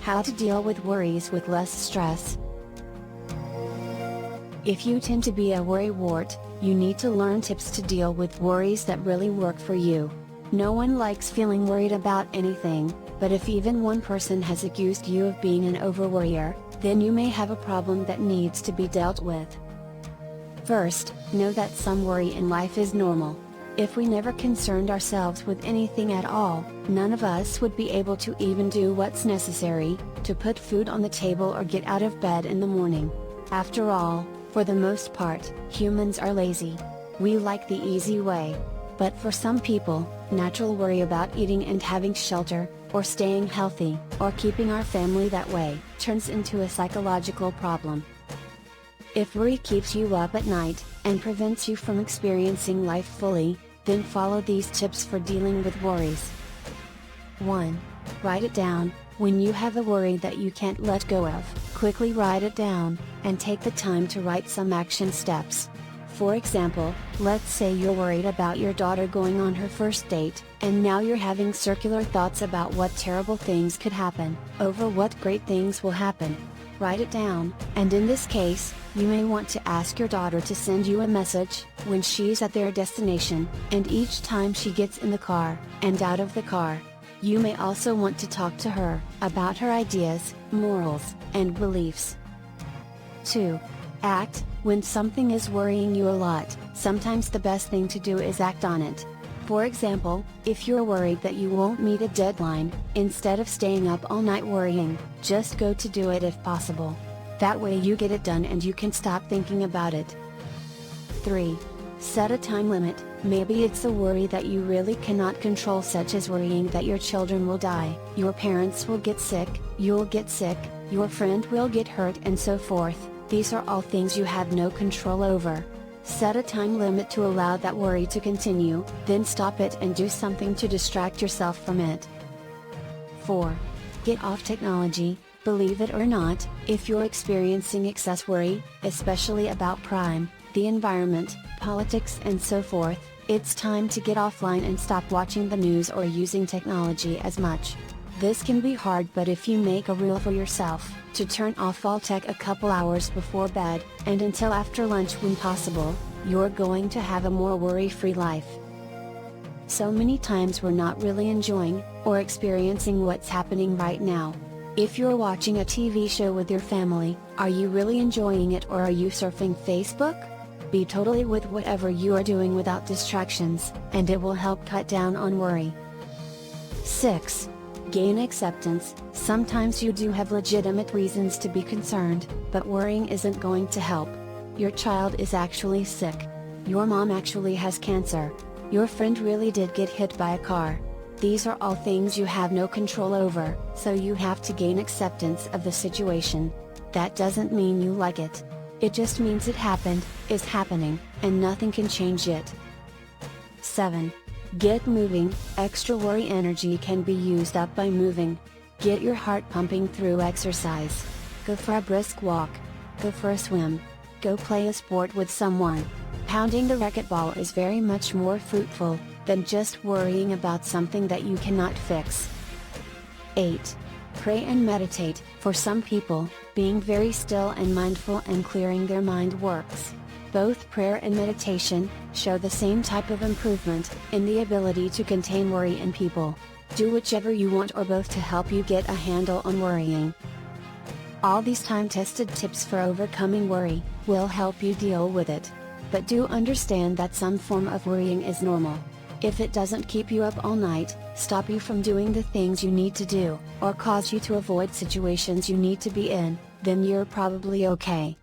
How to deal with worries with less stress. If you tend to be a worrywart, you need to learn tips to deal with worries that really work for you. No one likes feeling worried about anything, but if even one person has accused you of being an overworrier, then you may have a problem that needs to be dealt with. First, know that some worry in life is normal. If we never concerned ourselves with anything at all, none of us would be able to even do what's necessary, to put food on the table or get out of bed in the morning. After all, for the most part, humans are lazy. We like the easy way. But for some people, natural worry about eating and having shelter, or staying healthy, or keeping our family that way, turns into a psychological problem. If worry keeps you up at night, and prevents you from experiencing life fully, then follow these tips for dealing with worries. 1. Write it down. When you have a worry that you can't let go of, quickly write it down, and take the time to write some action steps. For example, let's say you're worried about your daughter going on her first date, and now you're having circular thoughts about what terrible things could happen, over what great things will happen. Write it down, and in this case, you may want to ask your daughter to send you a message, when she's at their destination, and each time she gets in the car, and out of the car. You may also want to talk to her, about her ideas, morals, and beliefs. 2. Act. When something is worrying you a lot, sometimes the best thing to do is act on it. For example, if you're worried that you won't meet a deadline, instead of staying up all night worrying, just go to do it if possible. That way you get it done and you can stop thinking about it. 3. Set a time limit. Maybe it's a worry that you really cannot control, such as worrying that your children will die, your parents will get sick, you'll get sick, your friend will get hurt, and so forth. These are all things you have no control over. Set a time limit to allow that worry to continue, then stop it and do something to distract yourself from it. 4. Get off technology. Believe it or not, if you're experiencing excess worry, especially about crime, the environment, politics, and so forth, it's time to get offline and stop watching the news or using technology as much. This can be hard, but if you make a rule for yourself, to turn off all tech a couple hours before bed, and until after lunch when possible, you're going to have a more worry-free life. So many times we're not really enjoying, or experiencing what's happening right now. If you're watching a TV show with your family, are you really enjoying it, or are you surfing Facebook? Be totally with whatever you are doing without distractions, and it will help cut down on worry. 6. Gain acceptance. Sometimes you do have legitimate reasons to be concerned, but worrying isn't going to help. Your child is actually sick. Your mom actually has cancer. Your friend really did get hit by a car. These are all things you have no control over, so you have to gain acceptance of the situation. That doesn't mean you like it. It just means it happened, is happening, and nothing can change it. 7. Get moving. Extra worry energy can be used up by moving. Get your heart pumping through exercise. Go for a brisk walk. Go for a swim. Go play a sport with someone. Pounding the racquetball is very much more fruitful than just worrying about something that you cannot fix. 8. Pray and meditate. For some people, being very still and mindful and clearing their mind works. Both prayer and meditation show the same type of improvement in the ability to contain worry in people. Do whichever you want, or both, to help you get a handle on worrying. All these time-tested tips for overcoming worry will help you deal with it. But do understand that some form of worrying is normal. If it doesn't keep you up all night, stop you from doing the things you need to do, or cause you to avoid situations you need to be in, then you're probably okay.